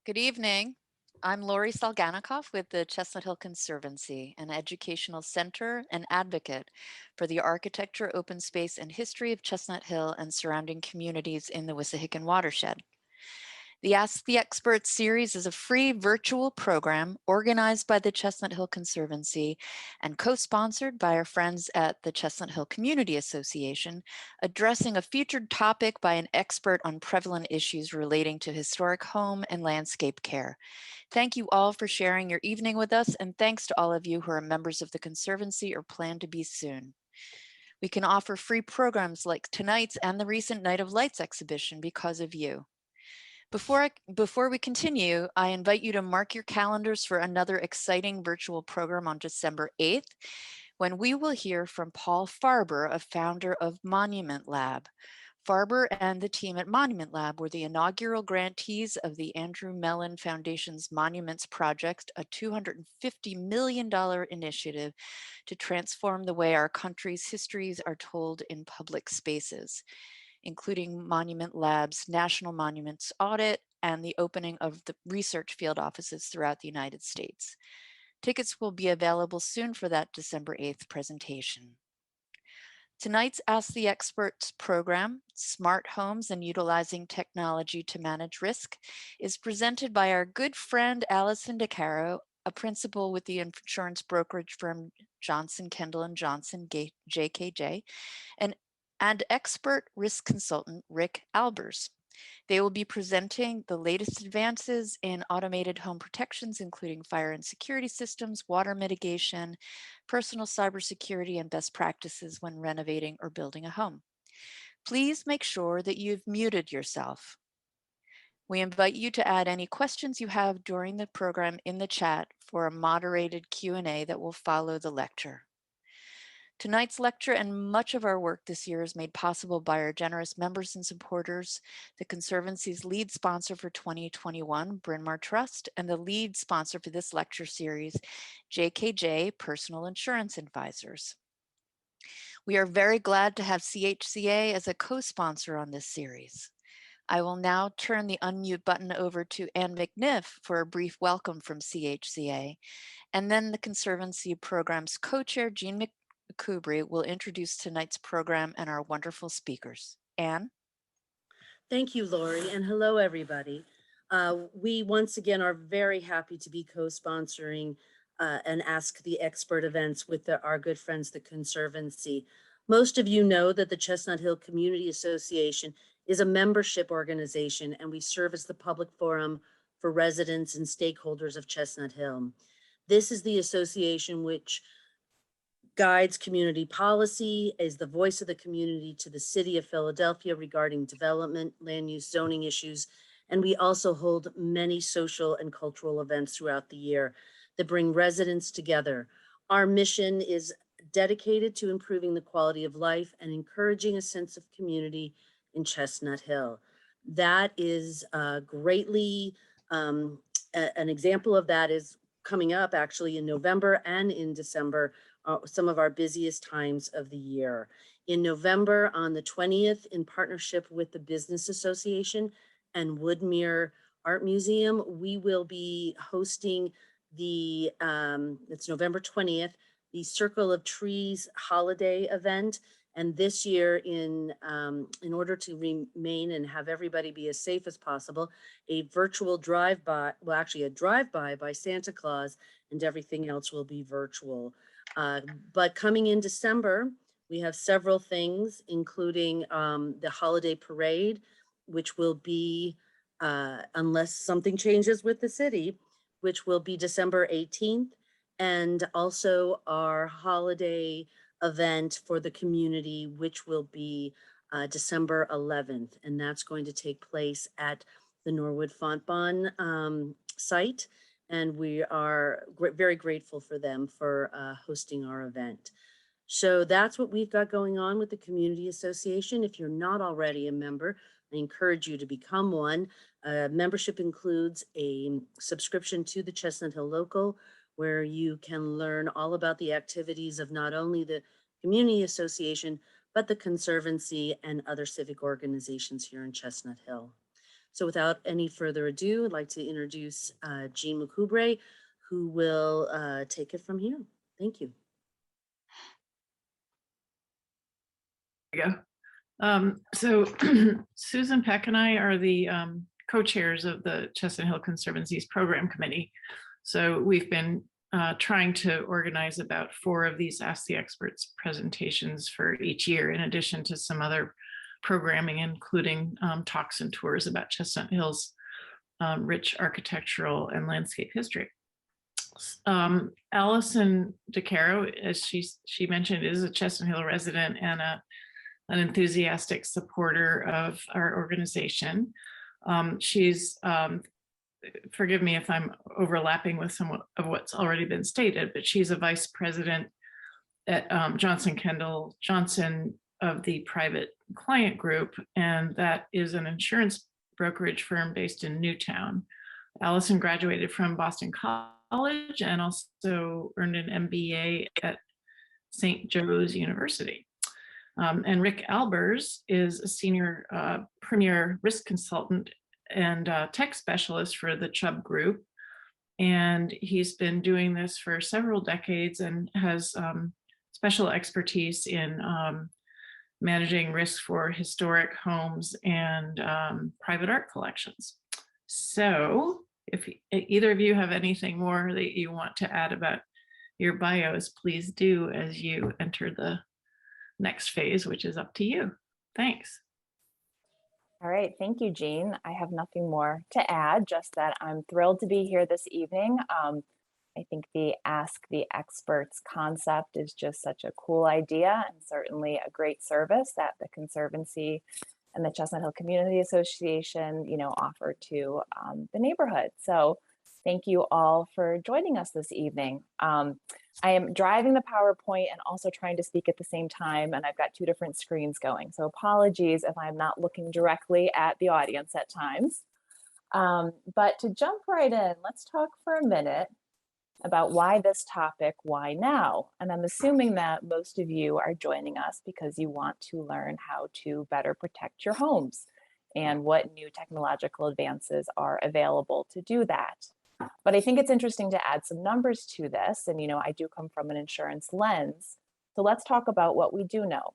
Good evening. I'm Lori Salganikoff with the Chestnut Hill Conservancy, an educational center and advocate for the architecture, open space, and history of Chestnut Hill and surrounding communities in the Wissahickon watershed. The Ask the Experts series is a free virtual program organized by the Chestnut Hill Conservancy and co-sponsored by our friends at the Chestnut Hill Community Association, addressing a featured topic by an expert on prevalent issues relating to historic home and landscape care. Thank you all for sharing your evening with us, and thanks to all of you who are members of the Conservancy or plan to be soon. We can offer free programs like tonight's and the recent Night of Lights exhibition because of you. Before we continue, I invite you to mark your calendars for another exciting virtual program on December 8th, when we will hear from Paul Farber, a founder of Monument Lab. Farber and the team at Monument Lab were the inaugural grantees of the Andrew Mellon Foundation's Monuments Project, a $250 million initiative to transform the way our country's histories are told in public spaces, including Monument Lab's National Monuments Audit and the opening of the research field offices throughout the United States. Tickets will be available soon for that December 8th presentation. Tonight's Ask the Experts program, Smart Homes and Utilizing Technology to Manage Risk, is presented by our good friend Allison DeCaro, a principal with the insurance brokerage firm Johnson, Kendall, and Johnson, JKJ, and expert risk consultant Rick Albers. They will be presenting the latest advances in automated home protections, including fire and security systems, water mitigation, personal cybersecurity, and best practices when renovating or building a home. Please make sure that you've muted yourself. We invite you to add any questions you have during the program in the chat for a moderated Q&A that will follow the lecture. Tonight's lecture and much of our work this year is made possible by our generous members and supporters, the Conservancy's lead sponsor for 2021, Bryn Mawr Trust, and the lead sponsor for this lecture series, JKJ Personal Insurance Advisors. We are very glad to have CHCA as a co-sponsor on this series. I will now turn the unmute button over to Ann McNiff for a brief welcome from CHCA, and then the Conservancy Program's co-chair, Jean McCoubry, will introduce tonight's program and our wonderful speakers. Anne? Thank you, Lori, and hello, everybody. We once again are very happy to be co-sponsoring and Ask the Expert events with our good friends, the Conservancy. Most of you know that the Chestnut Hill Community Association is a membership organization, and we serve as the public forum for residents and stakeholders of Chestnut Hill. This is the association which guides community policy, is the voice of the community to the city of Philadelphia regarding development, land use, zoning issues, and we also hold many social and cultural events throughout the year that bring residents together. Our mission is dedicated to improving the quality of life and encouraging a sense of community in Chestnut Hill. That is greatly, an example of that is coming up actually in November and in December, some of our busiest times of the year. In November, on the 20th, in partnership with the Business Association and Woodmere Art Museum, we will be hosting the, it's November 20th, the Circle of Trees holiday event. And this year, in order to remain and have everybody be as safe as possible, a virtual drive-by, well, actually a drive-by by Santa Claus, and everything else will be virtual. But coming in December, we have several things, including the holiday parade, which will be, unless something changes with the city, which will be December 18th, and also our holiday event for the community, which will be December 11th, and that's going to take place at the Norwood Fontbonne site. And we are very grateful for them for hosting our event. So that's what we've got going on with the Community Association. If you're not already a member, I encourage you to become one. Membership includes a subscription to the Chestnut Hill Local, where you can learn all about the activities of not only the Community Association, but the Conservancy and other civic organizations here in Chestnut Hill. So without any further ado, I'd like to introduce Jean McCoubre, who will take it from here. Thank you. We go. So Susan Peck and I are the co-chairs of the Chestnut Hill Conservancy's program committee. So we've been trying to organize about 4 of these Ask the Experts presentations for each year, in addition to some other programming, including talks and tours about Chestnut Hill's rich architectural and landscape history. Allison DeCaro, as she mentioned, is a Chestnut Hill resident and an enthusiastic supporter of our organization. She's, forgive me if I'm overlapping with some of what's already been stated, but she's a vice president at Johnson Kendall Johnson of the Private Client Group, and that is an insurance brokerage firm based in Newtown. Allison graduated from Boston College and also earned an MBA at St. Joe's University. And Rick Albers is a senior premier risk consultant and tech specialist for the Chubb group. And he's been doing this for several decades and has special expertise in managing risk for historic homes and private art collections. So if either of you have anything more that you want to add about your bios, please do as you enter the next phase, which is up to you. Thanks. All right, thank you, Jean. I have nothing more to add, just that I'm thrilled to be here this evening. I think the Ask the Experts concept is just such a cool idea and certainly a great service that the Conservancy and the Chestnut Hill Community Association, offer to the neighborhood. So thank you all for joining us this evening. I am driving the PowerPoint and also trying to speak at the same time, and I've got 2 different screens going. So apologies if I'm not looking directly at the audience at times. But to jump right in, let's talk for a minute about why this topic, why now? And I'm assuming that most of you are joining us because you want to learn how to better protect your homes and what new technological advances are available to do that. But I think it's interesting to add some numbers to this. And, I do come from an insurance lens. So let's talk about what we do know.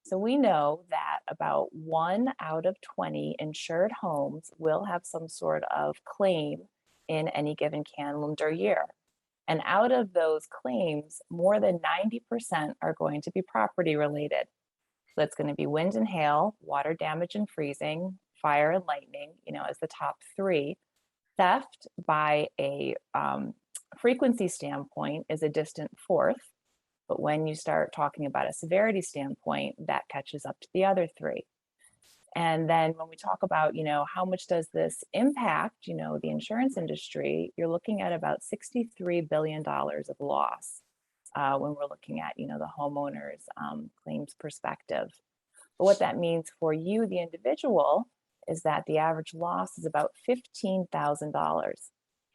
So we know that about 1 out of 20 insured homes will have some sort of claim in any given calendar year. And out of those claims, more than 90% are going to be property related. So that's going to be wind and hail, water damage and freezing, fire and lightning, as the top 3. Theft by a frequency standpoint is a distant 4th. But when you start talking about a severity standpoint, that catches up to the other 3. And then when we talk about, how much does this impact, the insurance industry, you're looking at about $63 billion of loss when we're looking at, the homeowner's claims perspective. But what that means for you, the individual, is that the average loss is about $15,000.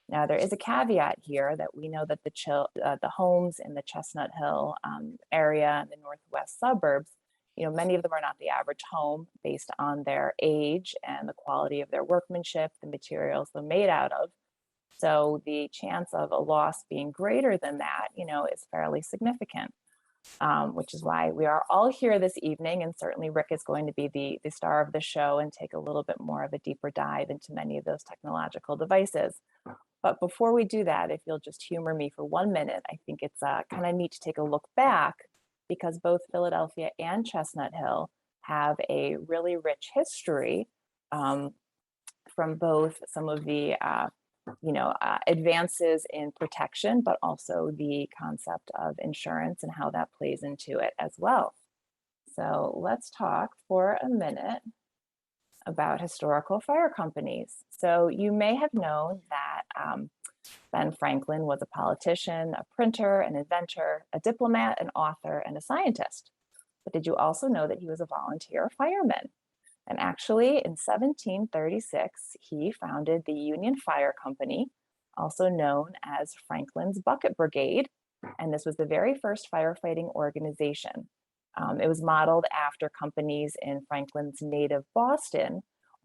Now, there is a caveat here that we know that the homes in the Chestnut Hill area and the northwest suburbs, many of them are not the average home based on their age and the quality of their workmanship, the materials they're made out of. So the chance of a loss being greater than that, is fairly significant, which is why we are all here this evening. And certainly Rick is going to be the star of the show and take a little bit more of a deeper dive into many of those technological devices. But before we do that, if you'll just humor me for 1 minute, I think it's kind of neat to take a look back, because both Philadelphia and Chestnut Hill have a really rich history from both some of the advances in protection, but also the concept of insurance and how that plays into it as well. So let's talk for a minute about historical fire companies. So you may have known that Ben Franklin was a politician, a printer, an inventor, a diplomat, an author, and a scientist. But did you also know that he was a volunteer fireman? And actually, in 1736, he founded the Union Fire Company, also known as Franklin's Bucket Brigade. And this was the very first firefighting organization. It was modeled after companies in Franklin's native Boston,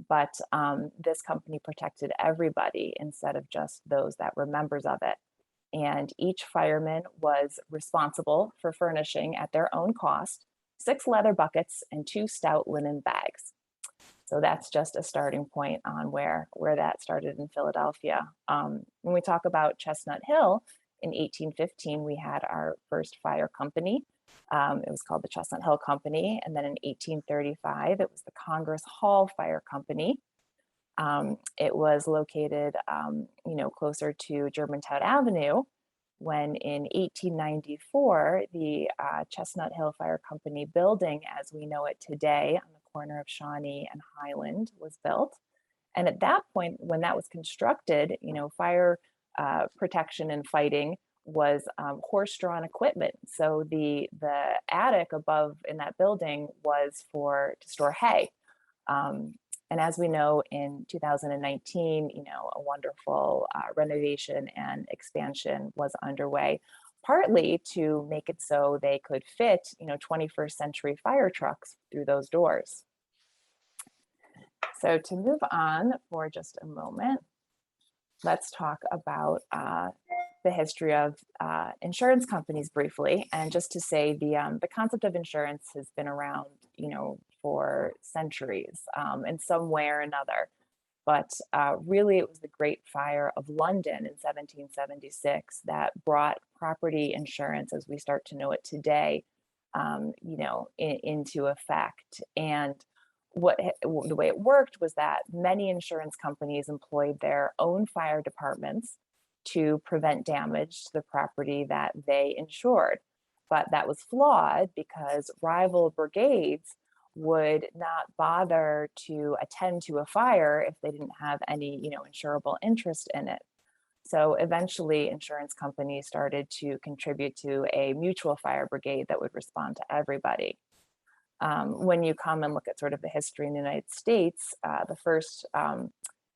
but this company protected everybody instead of just those that were members of it. And each fireman was responsible for furnishing at their own cost 6 leather buckets and 2 stout linen bags. So that's just a starting point on where that started in Philadelphia. When we talk about Chestnut Hill, in 1815, we had our first fire company. It was called the Chestnut Hill Company. And then in 1835, it was the Congress Hall Fire Company. It was located, closer to Germantown Avenue, when in 1894, the Chestnut Hill Fire Company building, as we know it today, on the corner of Shawnee and Highland, was built. And at that point, when that was constructed, fire protection and fighting was horse-drawn equipment. So the attic above in that building was to store hay. And as we know, in 2019, a wonderful renovation and expansion was underway, partly to make it so they could fit, 21st century fire trucks through those doors. So to move on for just a moment, let's talk about the history of insurance companies briefly. And just to say, the concept of insurance has been around, for centuries in some way or another. But really, it was the Great Fire of London in 1776 that brought property insurance, as we start to know it today, into effect. And the way it worked was that many insurance companies employed their own fire departments to prevent damage to the property that they insured. But that was flawed because rival brigades would not bother to attend to a fire if they didn't have any, insurable interest in it. So eventually insurance companies started to contribute to a mutual fire brigade that would respond to everybody. When you come and look at sort of the history in the United States, the first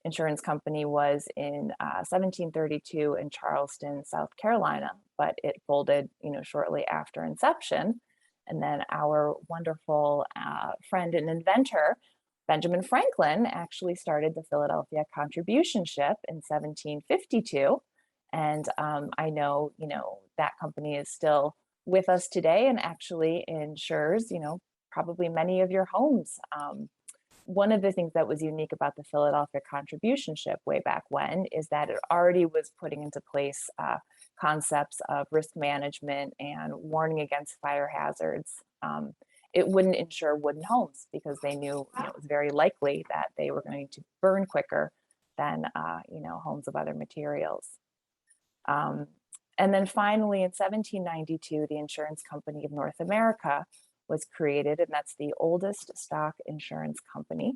insurance company was in 1732 in Charleston, South Carolina, but it folded, shortly after inception. And then our wonderful friend and inventor, Benjamin Franklin, actually started the Philadelphia Contribution Ship in 1752. And I know, that company is still with us today and actually insures, probably many of your homes. One of the things that was unique about the Philadelphia Contribution Ship way back when is that it already was putting into place concepts of risk management and warning against fire hazards. It wouldn't insure wooden homes because they knew it was very likely that they were going to burn quicker than homes of other materials. And then finally, in 1792, the Insurance Company of North America was created, and that's the oldest stock insurance company.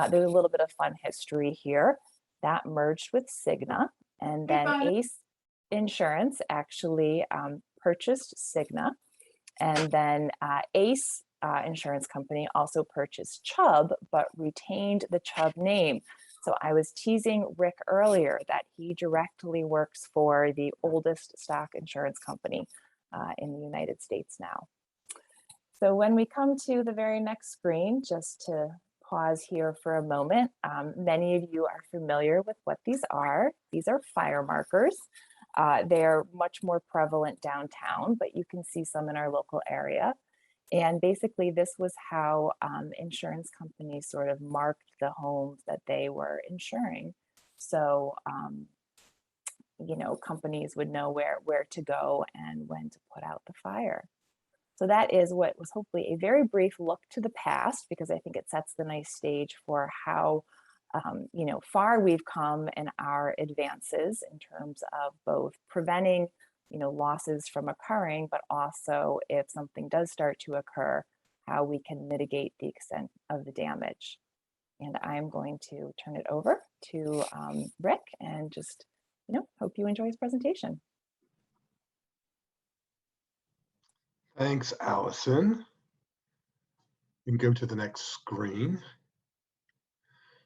There's a little bit of fun history here. That merged with Cigna, and then Ace Insurance actually purchased Cigna, and then Ace Insurance Company also purchased Chubb, but retained the Chubb name. So I was teasing Rick earlier that he directly works for the oldest stock insurance company in the United States now. So when we come to the very next screen, just to pause here for a moment, many of you are familiar with what these are. These are fire markers. They're much more prevalent downtown, but you can see some in our local area. And basically, this was how insurance companies sort of marked the homes that they were insuring. So, companies would know where to go and when to put out the fire. So that is what was hopefully a very brief look to the past, because I think it sets the nice stage for how far we've come in our advances in terms of both preventing losses from occurring, but also if something does start to occur, how we can mitigate the extent of the damage. And I'm going to turn it over to Rick and just hope you enjoy his presentation. Thanks, Allison. You can go to the next screen.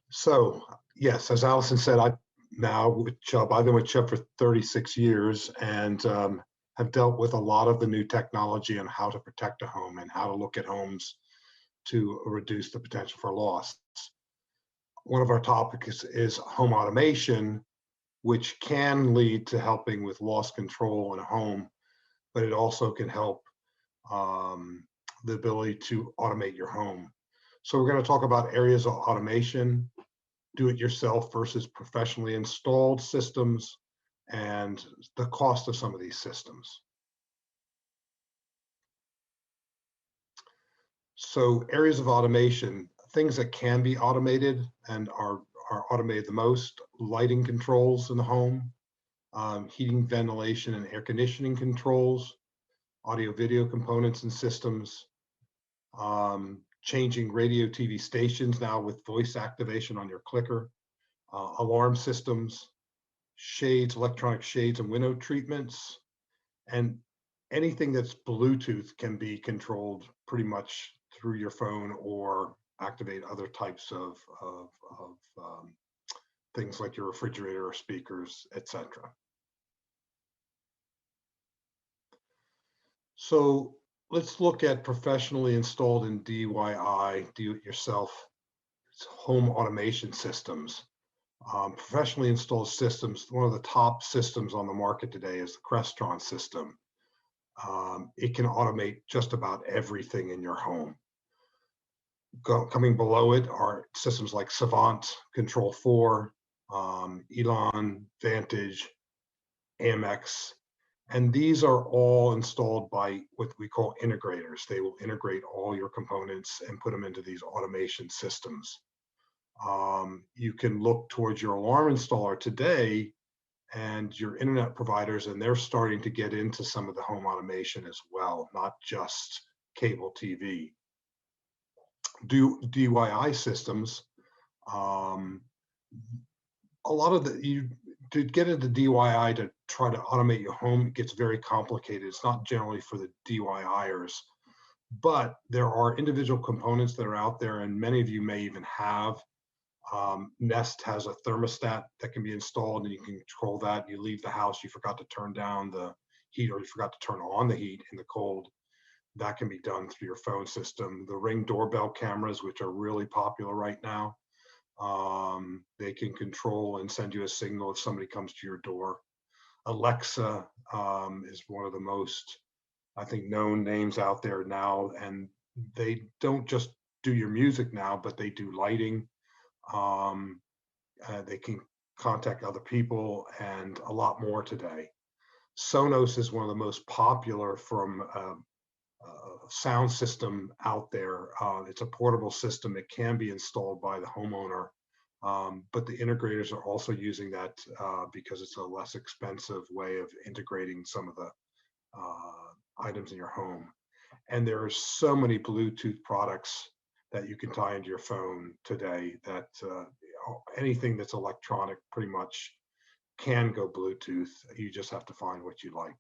So, yes, as Allison said, I've been with Chubb for 36 years and have dealt with a lot of the new technology on how to protect a home and how to look at homes to reduce the potential for loss. one of our topics is home automation, which can lead to helping with loss control in a home, but it also can help the ability to automate your home. So we're going to talk about areas of automation, do it yourself versus professionally installed systems, and the cost of some of these systems. So areas of automation, things that can be automated and are automated the most: lighting controls in the home, heating, ventilation, and air conditioning controls, audio video components and systems, changing radio TV stations now with voice activation on your clicker, alarm systems, shades, electronic shades and window treatments, and anything that's Bluetooth can be controlled pretty much through your phone or activate other types of things like your refrigerator or speakers, etc. So let's look at professionally installed and DIY, do-it-yourself home automation systems. Professionally installed systems, one of the top systems on the market today is the Crestron system. It can automate just about everything in your home. Coming below it are systems like Savant, Control 4, Elon, Vantage, Amex, and these are all installed by what we call integrators. They will integrate all your components and put them into these automation systems. You can look towards your alarm installer today and your internet providers, and they're starting to get into some of the home automation as well, not just cable TV. DIY systems, a lot of to get into DIY to try to automate your home, it gets very complicated. It's not generally for the DIYers, but there are individual components that are out there, and many of you may even have. Nest has a thermostat that can be installed, and you can control that. You leave the house, you forgot to turn down the heat, or you forgot to turn on the heat in the cold. That can be done through your phone system. The Ring doorbell cameras, which are really popular right now, they can control and send you a signal if somebody comes to your door. Alexa is one of the most, I think, known names out there now, and they don't just do your music now, but they do lighting. They can contact other people and a lot more today. Sonos is one of the most popular from sound system out there. It's a portable system. It can be installed by the homeowner, but the integrators are also using that because it's a less expensive way of integrating some of the items in your home. And there are so many Bluetooth products that you can tie into your phone today that anything that's electronic pretty much can go Bluetooth. You just have to find what you like.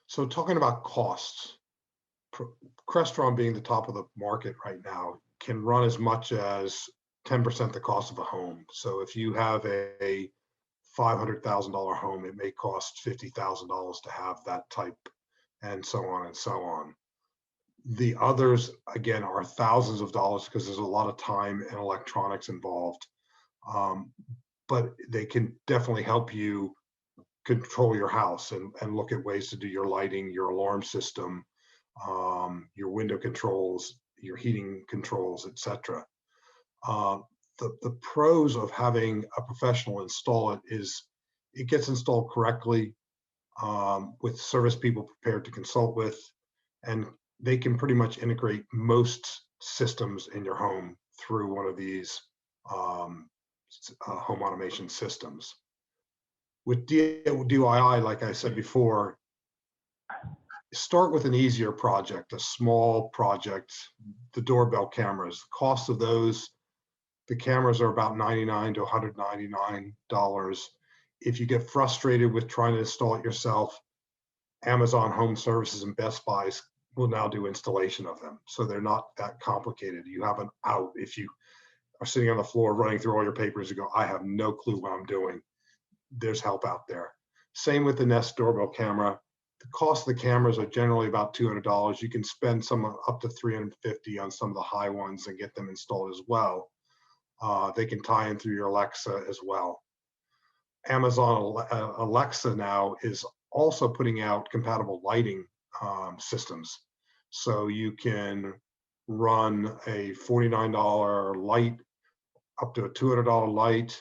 So talking about costs, Crestron being the top of the market right now can run as much as 10% the cost of a home. So if you have a $500,000 home, it may cost $50,000 to have that type, and so on and so on. The others, again, are thousands of dollars because there's a lot of time and electronics involved. But they can definitely help you control your house and look at ways to do your lighting, your alarm system, your window controls, your heating controls, etc. The pros of having a professional install it is it gets installed correctly with service people prepared to consult with, and they can pretty much integrate most systems in your home through one of these home automation systems. With DIY, like I said before, start with an easier project, a small project. The doorbell cameras, the cost of those, the cameras are about $99 to $199. If you get frustrated with trying to install it yourself, Amazon Home Services and Best Buys will now do installation of them. So they're not that complicated. You have an out. If you are sitting on the floor running through all your papers, you go, I have no clue what I'm doing. There's help out there. Same with the Nest doorbell camera. the cost of the cameras are generally about $200. You can spend some up to $350 on some of the high ones and get them installed as well. They can tie in through your Alexa as well. Amazon Alexa now is also putting out compatible lighting systems. So you can run a $49 light up to a $200 light.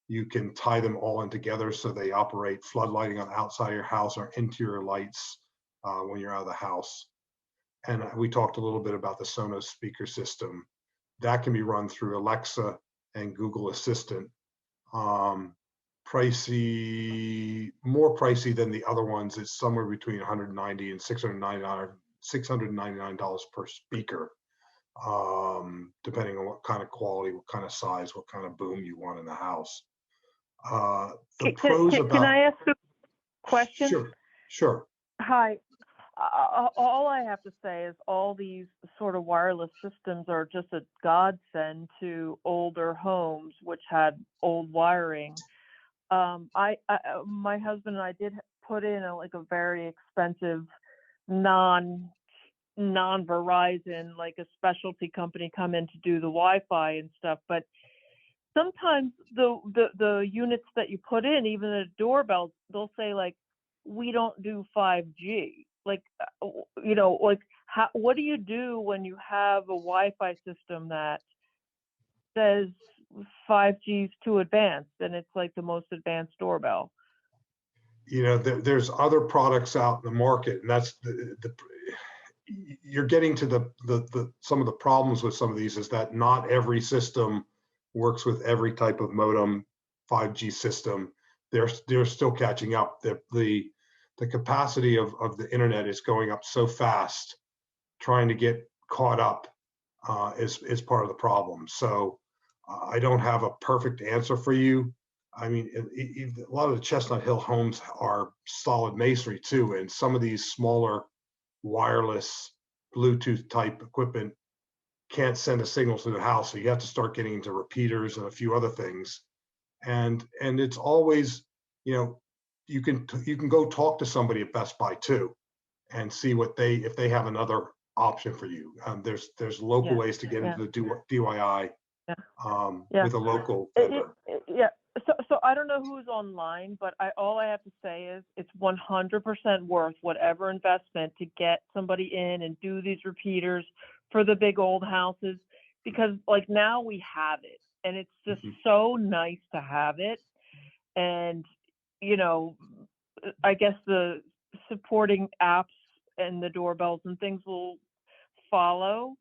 You can tie them all in together so they operate flood lighting on the outside of your house or interior lights when you're out of the house. And we talked a little bit about the Sonos speaker system. That can be run through Alexa and Google Assistant. Pricey, more pricey than the other ones. It's somewhere between $190 and $699 per speaker, depending on what kind of quality, what kind of size, what kind of boom you want in the house. The pros about. Can I ask a question? Sure, sure. Hi. All I have to say is all these sort of wireless systems are just a godsend to older homes which had old wiring. My husband and I did put in a very expensive non-Verizon, like a specialty company come in to do the Wi-Fi and stuff, but sometimes the units that you put in, even the doorbells, they'll say we don't do 5G. What do you do when you have a Wi-Fi system that says 5G is too advanced and it's the most advanced doorbell? There's other products out in the market, and that's you're getting to the some of the problems with some of these is that not every system works with every type of modem 5G system. They're still catching up. The capacity of the internet is going up so fast. Trying to get caught up is part of the problem. So I don't have a perfect answer for you. I mean, a lot of the Chestnut Hill homes are solid masonry too, and some of these smaller wireless Bluetooth type equipment can't send a signal to the house, so you have to start getting into repeaters and a few other things. And it's always, you can go talk to somebody at Best Buy too, and see if they have another option for you. There's local ways to get into the DIY with a local vendor. So I don't know who's online, but all I have to say is it's 100% worth whatever investment to get somebody in and do these repeaters for the big old houses, because now we have it and it's just so nice to have it. And, I guess the supporting apps and the doorbells and things will follow,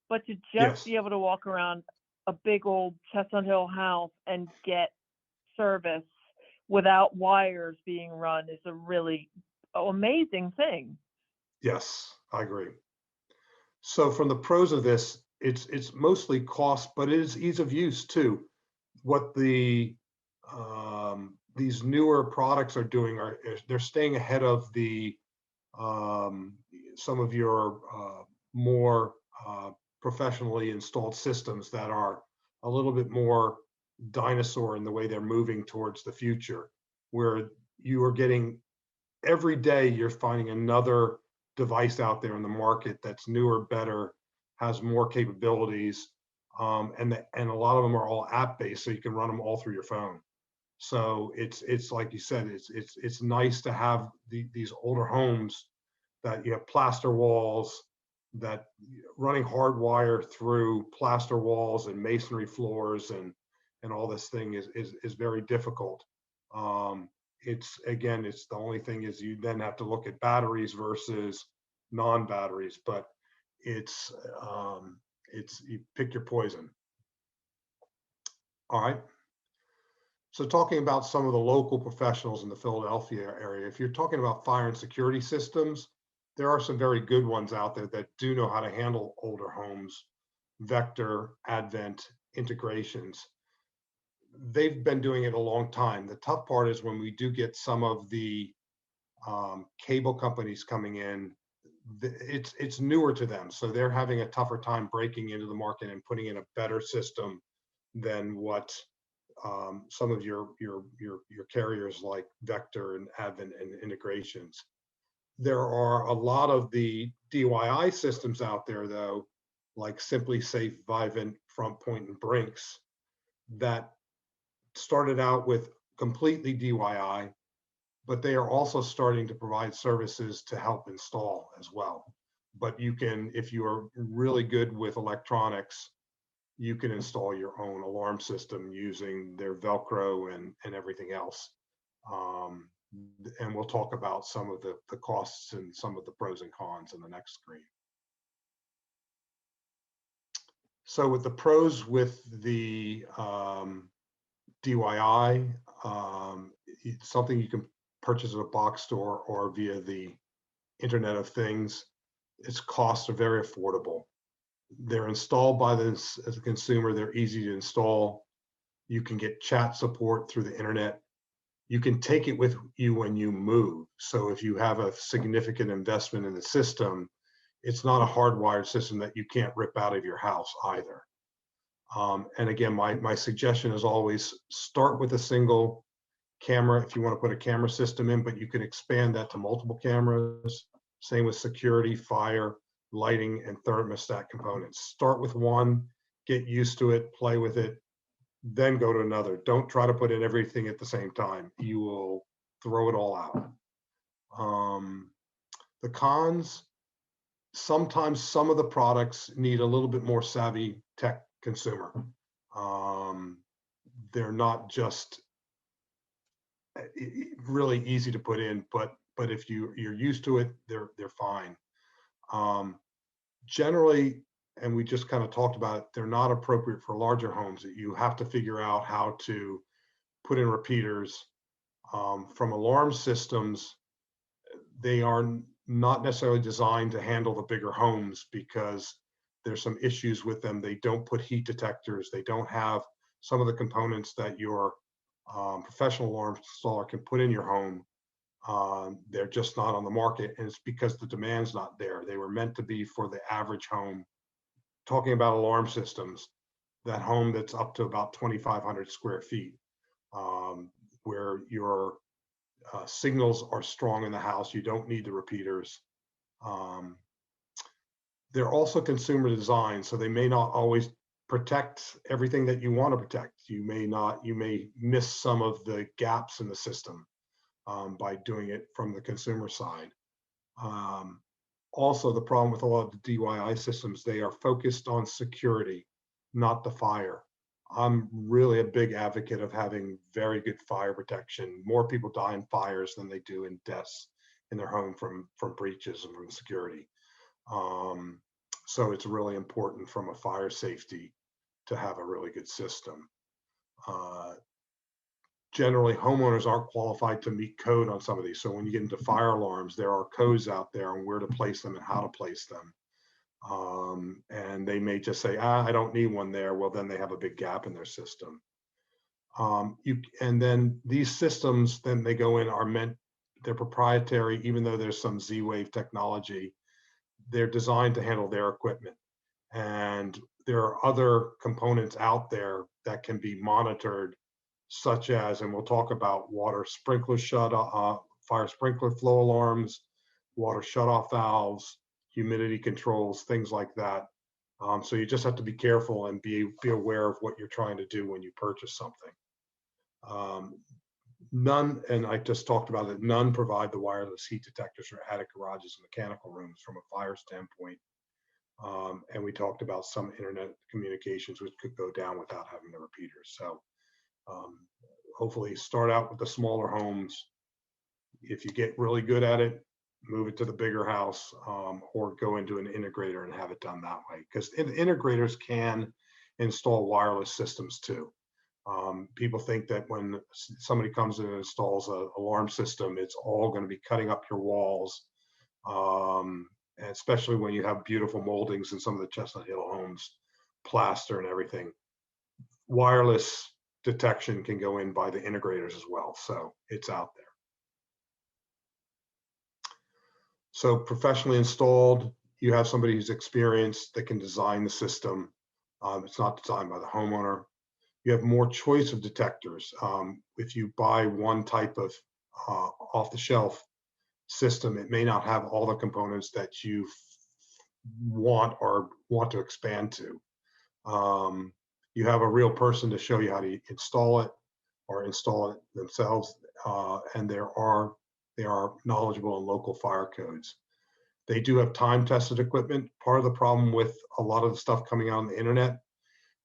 but to just be able to walk around a big old Chestnut Hill house and get service without wires being run is a really amazing thing. Yes, I agree. So from the pros of this, it's mostly cost, but it is ease of use too. What these newer products are doing they're staying ahead of the some of your more professionally installed systems that are a little bit more dinosaur in the way they're moving towards the future, where you are getting every day you're finding another device out there in the market that's newer, better, has more capabilities, and a lot of them are all app based, so you can run them all through your phone. So it's like you said, it's nice to have these older homes that you have plaster walls, that running hardwire through plaster walls and masonry floors and all this thing is very difficult. It's the only thing is you then have to look at batteries versus non-batteries, but it's you pick your poison. All right. So talking about some of the local professionals in the Philadelphia area, if you're talking about fire and security systems, there are some very good ones out there that do know how to handle older homes, Vector, Advent, integrations. They've been doing it a long time. The tough part is when we do get some of the cable companies coming in, it's newer to them. So they're having a tougher time breaking into the market and putting in a better system than what some of your carriers like Vector and Advent and integrations. There are a lot of the DIY systems out there, though, like Simply Safe, Vivint, Front Point, and Brinks, that started out with completely DIY, but they are also starting to provide services to help install as well. But you can, if you are really good with electronics, you can install your own alarm system using their Velcro and everything else. Um, and we'll talk about some of the costs and some of the pros and cons in the next screen. So with the pros with the DIY, it's something you can purchase at a box store or via the Internet of Things. Its costs are very affordable. They're installed by this as a consumer. They're easy to install. You can get chat support through the internet. You can take it with you when you move. So if you have a significant investment in the system, it's not a hardwired system that you can't rip out of your house either. And again, my suggestion is always start with a single camera if you want to put a camera system in, but you can expand that to multiple cameras. Same with security, fire, lighting, and thermostat components. Start with one, get used to it, play with it, then go to another. Don't try to put in everything at the same time. You will throw it all out. The cons, sometimes some of the products need a little bit more savvy tech consumer. They're not just really easy to put in, but if you're used to it, they're fine. Generally, and we just kind of talked about it, they're not appropriate for larger homes. You have to figure out how to put in repeaters. From alarm systems, they are not necessarily designed to handle the bigger homes because there's some issues with them. They don't put heat detectors. They don't have some of the components that your professional alarm installer can put in your home. They're just not on the market, and it's because the demand's not there. They were meant to be for the average home. Talking about alarm systems, that home that's up to about 2,500 square feet, where your signals are strong in the house, you don't need the repeaters. They're also consumer design, so they may not always protect everything that you want to protect. You may miss some of the gaps in the system by doing it from the consumer side. Also, the problem with a lot of the DIY systems, they are focused on security, not the fire. I'm really a big advocate of having very good fire protection. More people die in fires than they do in deaths in their home from breaches and from security. So it's really important from a fire safety to have a really good system. Generally, homeowners aren't qualified to meet code on some of these. So when you get into fire alarms, there are codes out there on where to place them and how to place them. And they may just say, I don't need one there. Well, then they have a big gap in their system. And then these systems, then they go in, they're proprietary, even though there's some Z-Wave technology, they're designed to handle their equipment. And there are other components out there that can be monitored, such as, and we'll talk about water sprinkler fire sprinkler flow alarms, water shutoff valves, humidity controls, things like that. So you just have to be careful and be aware of what you're trying to do when you purchase something. None, and I just talked about it, none provide the wireless heat detectors for attic garages and mechanical rooms from a fire standpoint. And we talked about some internet communications which could go down without having the repeaters. So hopefully start out with the smaller homes. If you get really good at it, move it to the bigger house, or go into an integrator and have it done that way. Because integrators can install wireless systems too. People think that when somebody comes in and installs an alarm system, it's all going to be cutting up your walls, especially when you have beautiful moldings in some of the Chestnut Hill homes, plaster and everything. Wireless detection can go in by the integrators as well, so it's out there. So professionally installed, you have somebody who's experienced that can design the system. It's not designed by the homeowner. You have more choice of detectors. If you buy one type of off the shelf system. It may not have all the components that you want or want to expand to. You have a real person to show you how to install it or install it themselves, and they are knowledgeable in local fire codes. They do have time-tested equipment. Part of the problem with a lot of the stuff coming out on the internet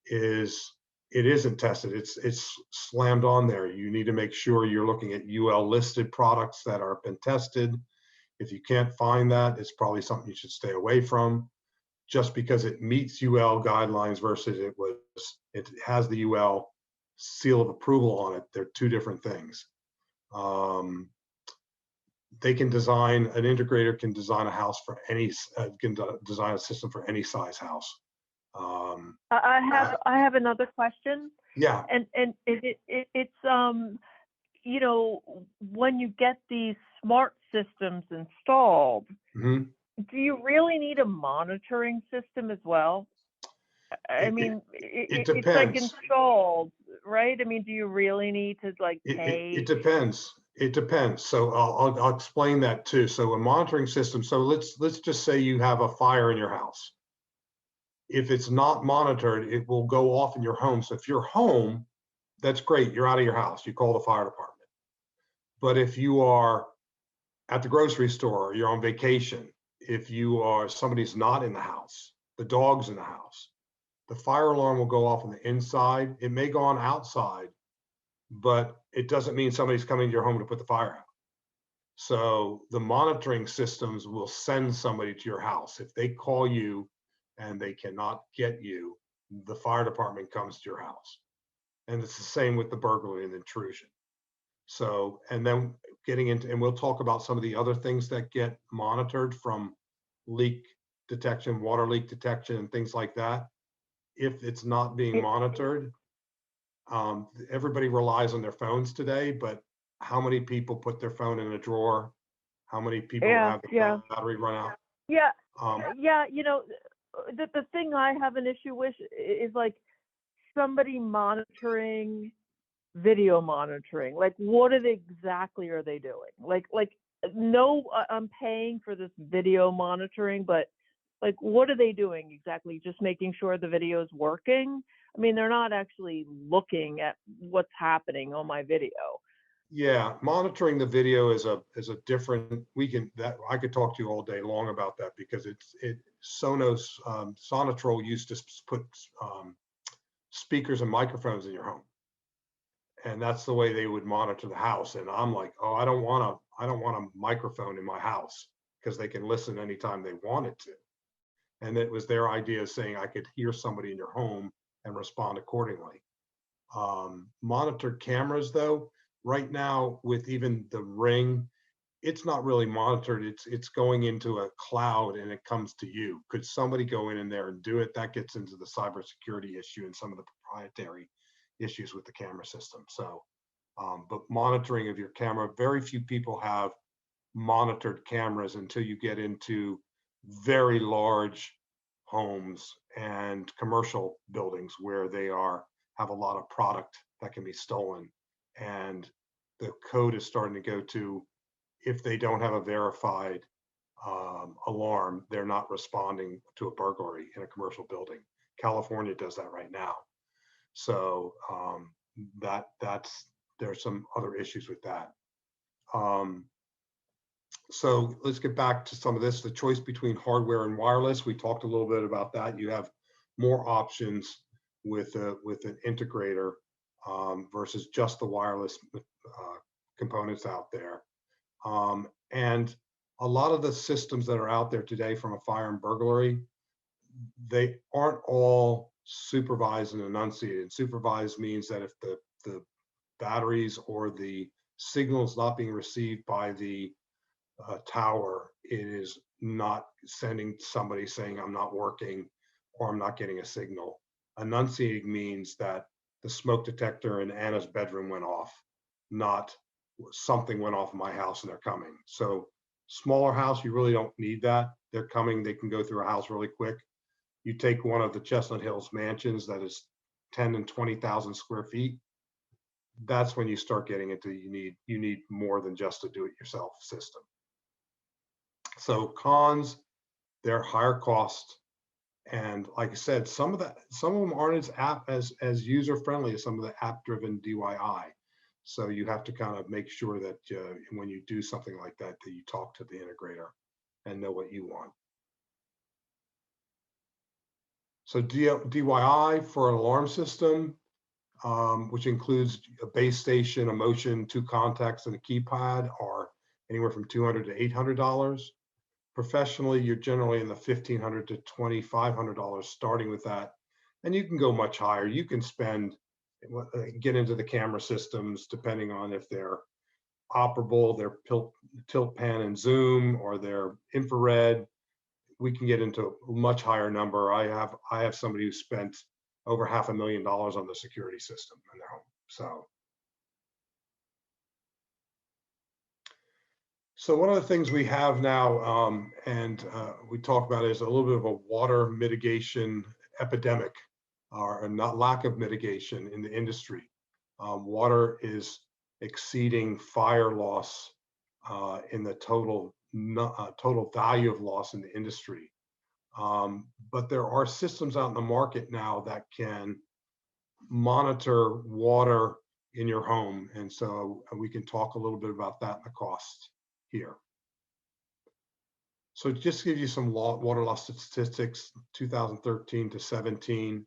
is it isn't tested. It's slammed on there. You need to make sure you're looking at UL listed products that are been tested. If you can't find that, it's probably something you should stay away from. Just because it meets UL guidelines versus it has the UL seal of approval on it, they're two different things. They can design, an integrator can design a house for any, design a system for any size house. I have another question, Yeah. and it's you know, when you get these smart systems installed, Mhm. do you really need a monitoring system as well? I It, mean, it it's like depends. installed, right? I mean, do you really need to like It pay? depends. It depends. So I'll explain that too. So a monitoring system. So let's just say you have a fire in your house. If it's not monitored, it will go off in your home. So if you're home, that's great. You're out of your house. You call the fire department. But if you are at the grocery store, you're on vacation, if you are somebody's not in the house, the dog's in the house, the fire alarm will go off on the inside. It may go on outside, but it doesn't mean somebody's coming to your home to put the fire out. So the monitoring systems will send somebody to your house. If they call you and they cannot get you, the fire department comes to your house. And it's the same with the burglary and intrusion. So, and then getting into, and we'll talk about some of the other things that get monitored, from leak detection, water leak detection, and things like that. If it's not being monitored, everybody relies on their phones today, but how many people put their phone in a drawer? How many people Yeah, have the yeah, battery run out? yeah, Um, yeah. You know, the thing I have an issue with is like somebody monitoring, video monitoring. Like, what exactly are they doing? Like, no, I'm paying for this video monitoring, but like, what are they doing exactly? Just making sure the video is working? I mean, they're not actually looking at what's happening on my video. yeah, monitoring the video is a different. We can that I could talk to you all day long about that, because Sonos Sonatrol used to put speakers and microphones in your home, and that's the way they would monitor the house. And I'm like, oh, I don't want a microphone in my house, because they can listen anytime they wanted to. And it was their idea of saying I could hear somebody in your home and respond accordingly. Monitored cameras, though, right now with even the Ring, it's not really monitored. It's going into a cloud and it comes to you. Could somebody go in there and do it? That gets into the cybersecurity issue and some of the proprietary issues with the camera system. So, but monitoring of your camera, very few people have monitored cameras until you get into very large homes and commercial buildings where they have a lot of product that can be stolen, and the code is starting to go to, if they don't have a verified alarm, they're not responding to a burglary in a commercial building. California does that right now. So there's some other issues with that. So let's get back to some of this. The choice between hardware and wireless, we talked a little bit about that. You have more options with an integrator versus just the wireless components out there. And a lot of the systems that are out there today from a fire and burglary, they aren't all supervised and enunciated. Supervised means that if the batteries or the signal is not being received by the tower, it is not sending somebody saying I'm not working or I'm not getting a signal. Enunciating means that the smoke detector in Anna's bedroom went off, not something went off in my house and they're coming. So smaller house, you really don't need that. They're coming, they can go through a house really quick. You take one of the Chestnut Hills mansions that is 10 and 20,000 square feet. That's when you start getting into, you need more than just a do-it-yourself system. So cons, they're higher cost. And like I said, some of them aren't as user friendly as some of the app driven DIY. So you have to kind of make sure that when you do something like that, that you talk to the integrator and know what you want. So DIY for an alarm system, which includes a base station, a motion, 2 contacts, and a keypad, are anywhere from $200 to $800. Professionally, you're generally in the $1,500 to $2,500 starting with that. And you can go much higher. You can get into the camera systems, depending on if they're operable, they're tilt, pan, and zoom, or they're infrared. We can get into a much higher number. I have somebody who spent over $500,000 on the security system in their home. So one of the things we have now, and we talk about, is a little bit of a water mitigation epidemic, or not lack of mitigation in the industry. Water is exceeding fire loss in the total value of loss in the industry. But there are systems out in the market now that can monitor water in your home. And so we can talk a little bit about that and the cost here. So just to give you some water loss statistics, 2013 to 17,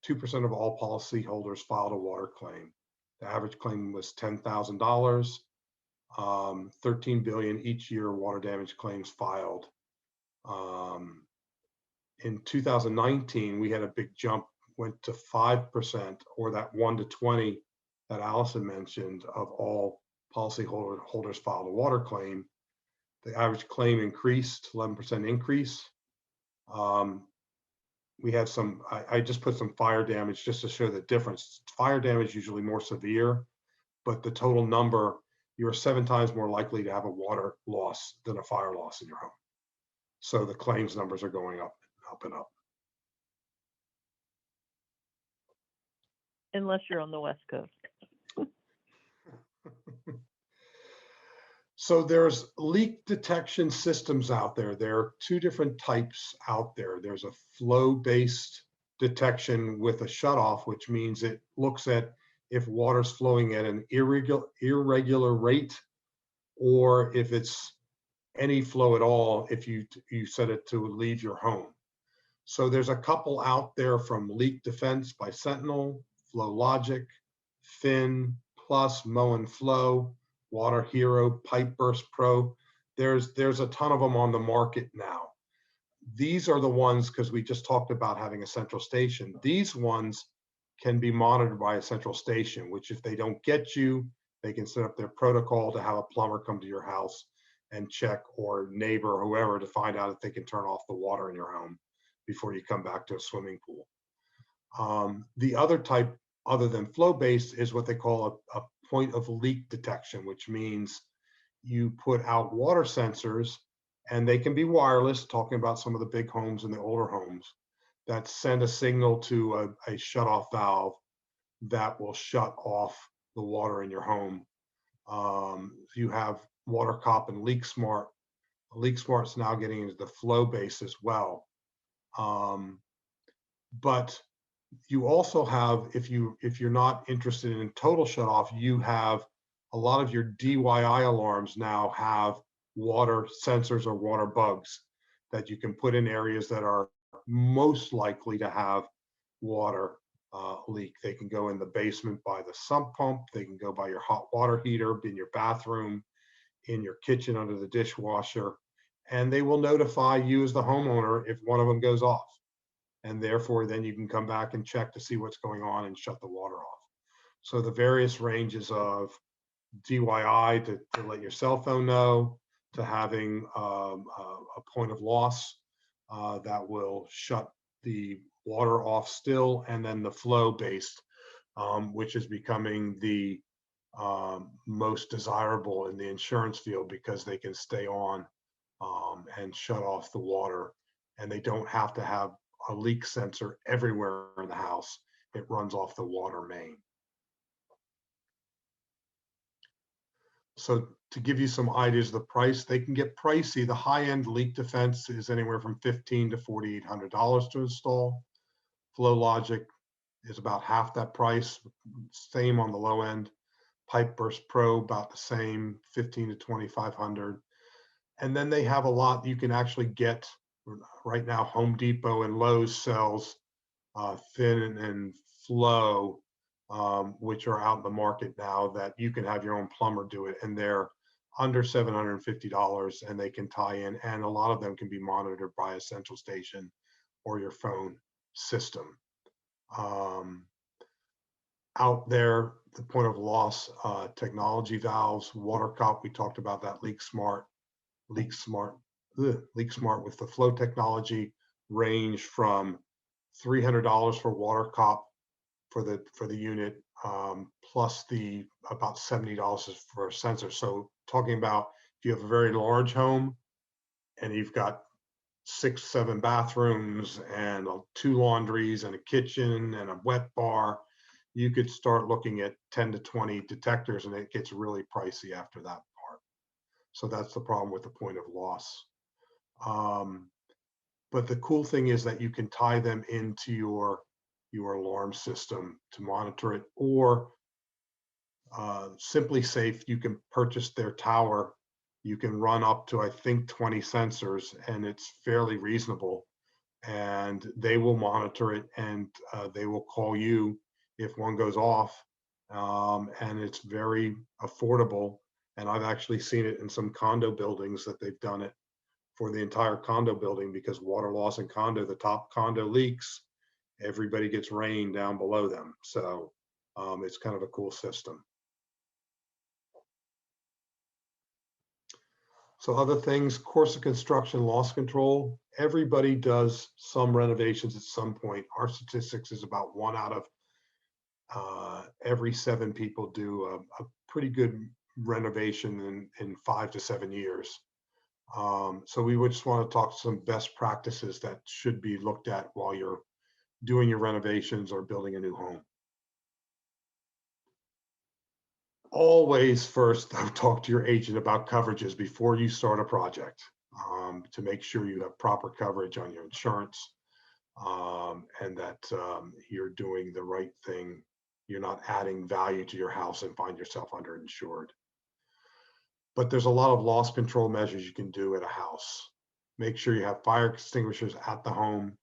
2% of all policyholders filed a water claim. The average claim was $10,000. 13 billion each year water damage claims filed. In 2019, we had a big jump, went to 5%, or that 1 to 20 that Allison mentioned, of all policyholders filed a water claim. The average claim increased, 11% increase. We had some, I just put some fire damage just to show the difference. Fire damage usually more severe, but the total number, you're 7 times more likely to have a water loss than a fire loss in your home. So the claims numbers are going up and up. Unless you're on the West Coast. So there's leak detection systems out there. There are 2 different types out there. There's a flow-based detection with a shutoff, which means it looks at if water's flowing at an irregular rate, or if it's any flow at all, if you set it to leave your home. So there's a couple out there from Leak Defense by Sentinel, Flow Logic, Fin, Plus, Moen Flow, Water Hero, Pipe Burst Pro. There's a ton of them on the market now. These are the ones, because we just talked about having a central station. These ones can be monitored by a central station, which if they don't get you, they can set up their protocol to have a plumber come to your house and check, or neighbor or whoever, to find out if they can turn off the water in your home before you come back to a swimming pool. The other type, other than flow-based, is what they call a point of leak detection, which means you put out water sensors, and they can be wireless, talking about some of the big homes and the older homes, that send a signal to a shutoff valve that will shut off the water in your home. You have WaterCop and LeakSmart. LeakSmart's now getting into the flow base as well. But you also have, if you're not interested in total shutoff, you have a lot of your DIY alarms now have water sensors or water bugs that you can put in areas that are most likely to have water leak. They can go in the basement by the sump pump. They can go by your hot water heater, in your bathroom, in your kitchen under the dishwasher, and they will notify you as the homeowner if one of them goes off. And therefore, then you can come back and check to see what's going on and shut the water off. So the various ranges of DIY to let your cell phone know, to having a point of loss that will shut the water off still, and then the flow based, which is becoming the most desirable in the insurance field, because they can stay on and shut off the water, and they don't have to have a leak sensor everywhere in the house. It runs off the water main. So to give you some ideas of the price, they can get pricey. The high-end leak defense is anywhere from $1,500 to $4,800 to install. Flow Logic is about half that price, same on the low end. Pipe Burst Pro, about the same, $1,500 to $2,500. And then they have a lot you can actually get right now. Home Depot and Lowe's sells thin and flow, which are out in the market now, that you can have your own plumber do it, and they're under $750, and they can tie in, and a lot of them can be monitored by a central station or your phone system. Out there, the point of loss, technology valves, water cop, we talked about that. Leak Smart with the flow technology range from $300 for water cop for the unit, plus the about $70 for a sensor. So talking about if you have a very large home and you've got 6, 7 bathrooms and 2 laundries and a kitchen and a wet bar, you could start looking at 10 to 20 detectors, and it gets really pricey after that part. So that's the problem with the point of loss. But the cool thing is that you can tie them into your alarm system to monitor it, or Simply Safe, you can purchase their tower. You can run up to, I think, 20 sensors, and it's fairly reasonable. And they will monitor it, and they will call you if one goes off. And it's very affordable. And I've actually seen it in some condo buildings that they've done it for the entire condo building, because water loss in condo, the top condo leaks, everybody gets rain down below them. So it's kind of a cool system. So other things, course of construction, loss control, everybody does some renovations at some point. Our statistics is about 1 out of every 7 people do a pretty good renovation in 5 to 7 years. So we would just want to talk some best practices that should be looked at while you're doing your renovations or building a new home. Always first, talk to your agent about coverages before you start a project, to make sure you have proper coverage on your insurance, and that you're doing the right thing. You're not adding value to your house and find yourself underinsured. But there's a lot of loss control measures you can do at a house. Make sure you have fire extinguishers at the home,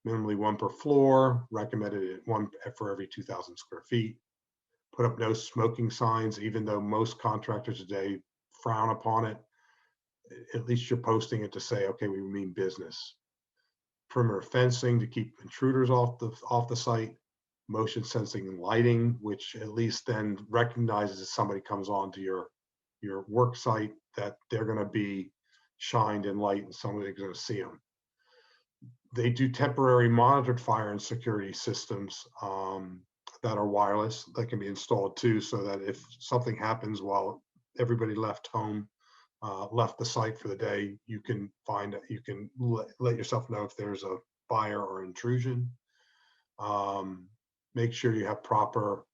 minimally 1 per floor, recommended at 1 for every 2,000 square feet. Put up no smoking signs, even though most contractors today frown upon it. At least you're posting it to say, okay, we mean business. Perimeter fencing to keep intruders off the site. Motion sensing and lighting, which at least then recognizes if somebody comes onto your work site that they're going to be shined in light and somebody's going to see them. They do temporary monitored fire and security systems that are wireless that can be installed too, so that if something happens while everybody left home, left the site for the day, you can let yourself know if there's a fire or intrusion. Make sure you have proper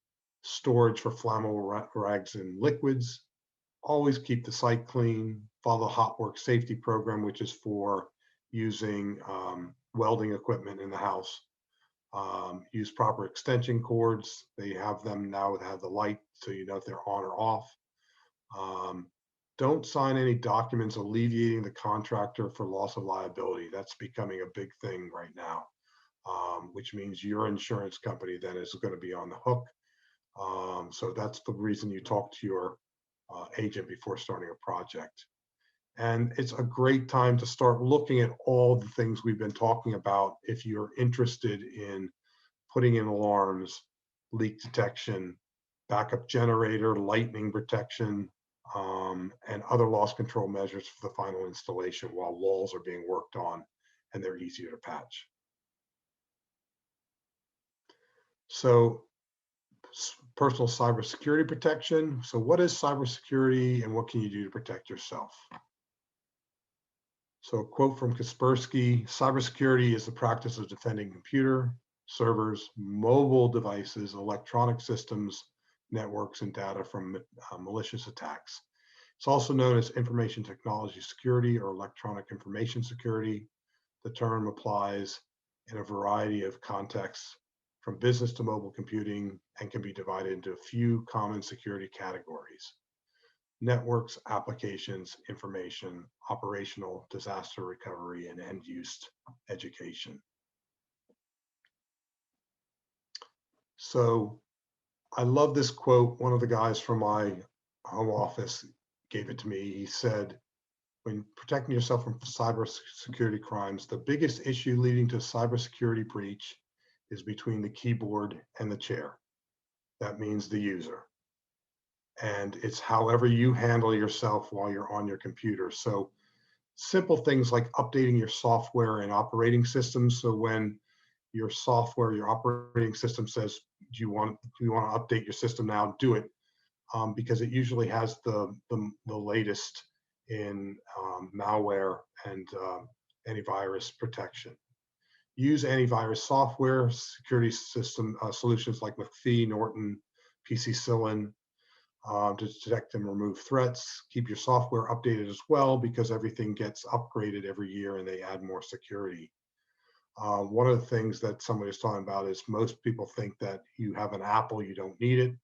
storage for flammable rags and liquids. Always keep the site clean. Follow the hot work safety program, which is for using welding equipment in the house. Use proper extension cords. They have them now that have the light, so you know if they're on or off. Don't sign any documents alleviating the contractor for loss of liability. That's becoming a big thing right now, which means your insurance company then is going to be on the hook. So that's the reason you talk to your agent before starting a project. And it's a great time to start looking at all the things we've been talking about if you're interested in putting in alarms, leak detection, backup generator, lightning protection, and other loss control measures for the final installation while walls are being worked on and they're easier to patch. So personal cybersecurity protection. So what is cybersecurity and what can you do to protect yourself? So a quote from Kaspersky: cybersecurity is the practice of defending computer, servers, mobile devices, electronic systems, networks, and data from malicious attacks. It's also known as information technology security or electronic information security. The term applies in a variety of contexts, from business to mobile computing, and can be divided into a few common security categories: networks, applications, information, operational, disaster recovery, and end-use education. So I love this quote. One of the guys from my home office gave it to me. He said, when protecting yourself from cybersecurity crimes, the biggest issue leading to cybersecurity breach is between the keyboard and the chair. That means the user. And it's however you handle yourself while you're on your computer. So simple things like updating your software and operating systems. So when your software, your operating system says, do you want to update your system now? Do it, because it usually has the latest in malware and antivirus protection. Use antivirus software, security system solutions like McAfee, Norton, PCCillin, to detect and remove threats. Keep your software updated as well, because everything gets upgraded every year and they add more security. One of the things that somebody was talking about is most people think that you have an Apple, you don't need it.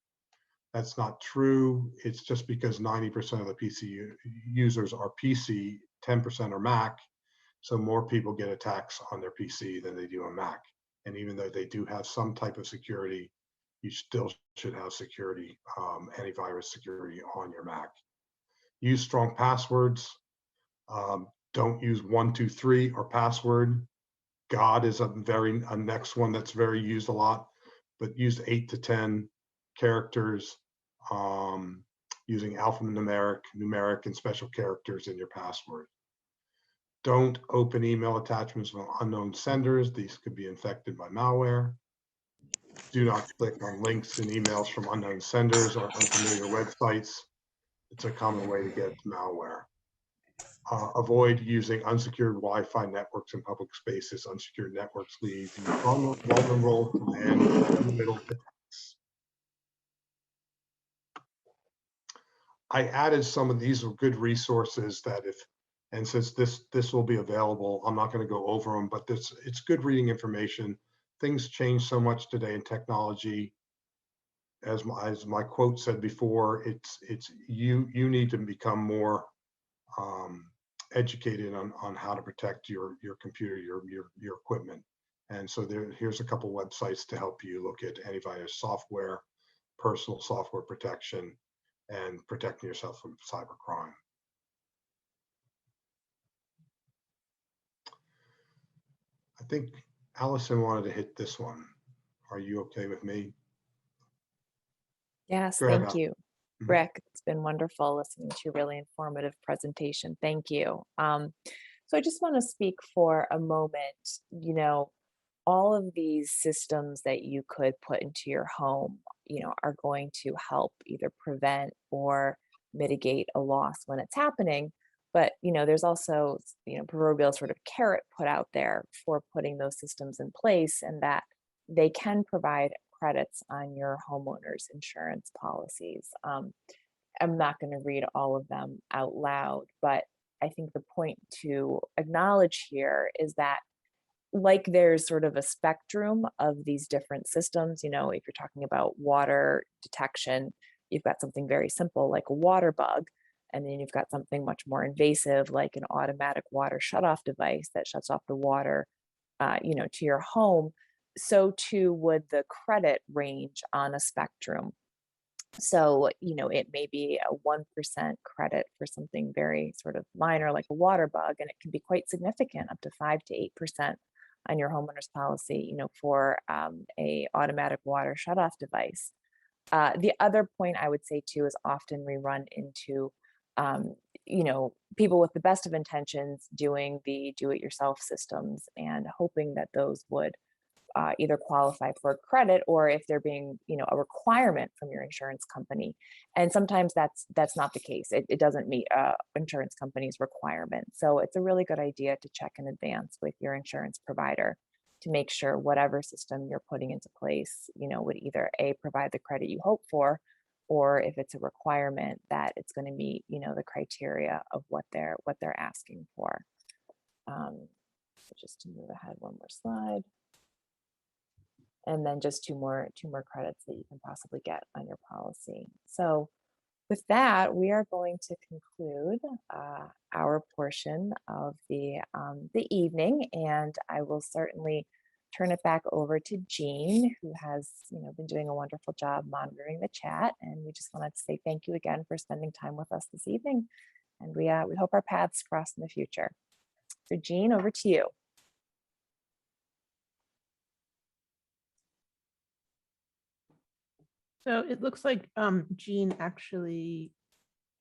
That's not true. It's just because 90% of the PC users are PC, 10% are Mac. So more people get attacks on their PC than they do on Mac. And even though they do have some type of security, you still should have security, antivirus security on your Mac. Use strong passwords. Don't use 123 or password. God is a next one that's very used a lot, but use 8 to 10 characters, using alphanumeric, numeric, and special characters in your password. Don't open email attachments from unknown senders. These could be infected by malware. Do not click on links in emails from unknown senders or unfamiliar websites. It's a common way to get malware. Avoid using unsecured Wi-Fi networks in public spaces. Unsecured networks leave you vulnerable to man-in-the-middle attacks. I added some of these are good resources that and since this will be available, I'm not going to go over them, but it's good reading information. Things change so much today in technology. As my quote said before, it's you need to become more educated on how to protect your computer, your equipment. And so here's a couple websites to help you look at antivirus software, personal software protection, and protecting yourself from cybercrime. I think Allison wanted to hit this one. Are you okay with me? Yes, Go ahead, thank you, Mhm. Rick. It's been wonderful listening to your really informative presentation. Thank you. So I just want to speak for a moment. All of these systems that you could put into your home, are going to help either prevent or mitigate a loss when it's happening. But, there's also, proverbial sort of carrot put out there for putting those systems in place, and that they can provide credits on your homeowner's insurance policies. I'm not going to read all of them out loud, but I think the point to acknowledge here is that, like, there's sort of a spectrum of these different systems. If you're talking about water detection, you've got something very simple like a water bug. And then you've got something much more invasive like an automatic water shutoff device that shuts off the water, to your home. So too would the credit range on a spectrum. So, it may be a 1% credit for something very sort of minor like a water bug, and it can be quite significant, up to 5 to 8% on your homeowner's policy, for a automatic water shutoff device. The other point I would say too is often we run into, people with the best of intentions doing the do-it-yourself systems and hoping that those would either qualify for credit, or if they're being, a requirement from your insurance company. And sometimes that's not the case. It doesn't meet insurance company's requirement. So it's a really good idea to check in advance with your insurance provider to make sure whatever system you're putting into place, would either A, provide the credit you hope for, or if it's a requirement that it's going to meet, the criteria of what they're asking for. So just to move ahead one more slide. And then just two more credits that you can possibly get on your policy. So with that, we are going to conclude our portion of the evening, and I will certainly turn it back over to Jean, who has been doing a wonderful job monitoring the chat. And we just wanted to say thank you again for spending time with us this evening, and we hope our paths cross in the future. So Jean, over to you. So it looks like Jean actually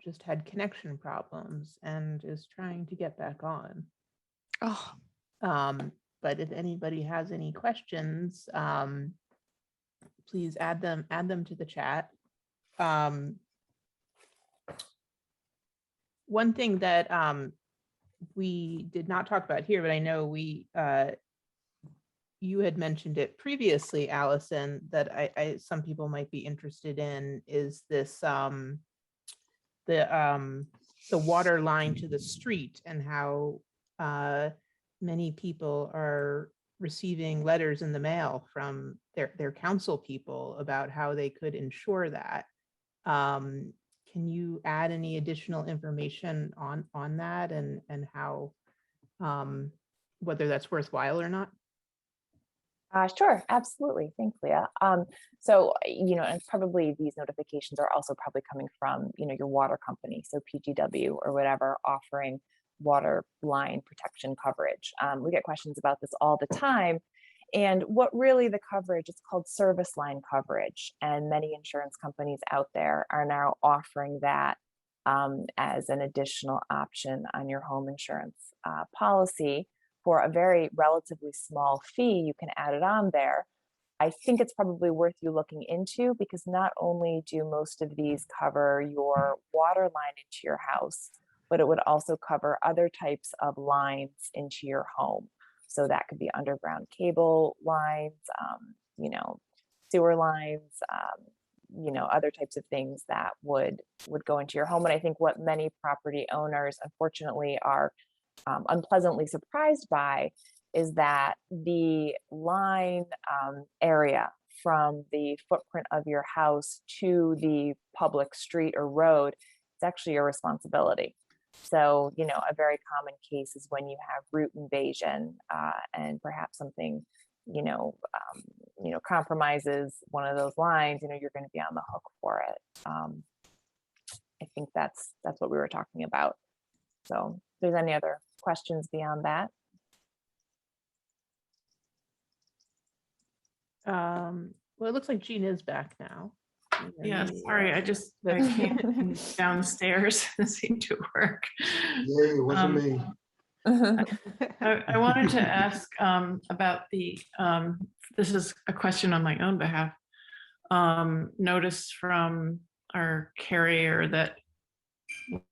just had connection problems and is trying to get back on. Oh, But if anybody has any questions, please add them to the chat. One thing that we did not talk about here, but I know you had mentioned it previously, Allison, that some people might be interested in is this the water line to the street, and how many people are receiving letters in the mail from their council people about how they could ensure that. Can you add any additional information on that, and how whether that's worthwhile or not? Sure, absolutely. Thanks, Leah. So, and probably these notifications are also probably coming from, your water company, so PGW or whatever, offering water line protection coverage. We get questions about this all the time. And what really the coverage, it's called service line coverage. And many insurance companies out there are now offering that as an additional option on your home insurance policy. For a very relatively small fee, you can add it on there. I think it's probably worth you looking into, because not only do most of these cover your water line into your house, but it would also cover other types of lines into your home. So that could be underground cable lines, sewer lines, other types of things that would go into your home. And I think what many property owners, unfortunately, are unpleasantly surprised by is that the line area from the footprint of your house to the public street or road, it's actually your responsibility. So, a very common case is when you have root invasion and perhaps something, compromises one of those lines, you're going to be on the hook for it. I think that's what we were talking about. So if there's any other questions beyond that? Well, it looks like Jean is back now. Yeah, sorry, I came downstairs. It seemed to work. Yay, it wasn't me. I wanted to ask about the, this is a question on my own behalf, notice from our carrier that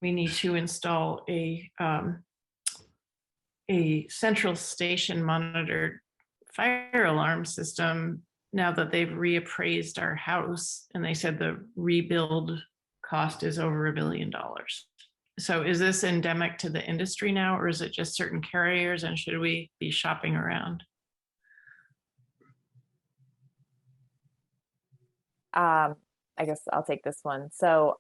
we need to install a central station monitored fire alarm system now that they've reappraised our house, and they said the rebuild cost is over $1 billion. So is this endemic to the industry now, or is it just certain carriers, and should we be shopping around? I guess I'll take this one. So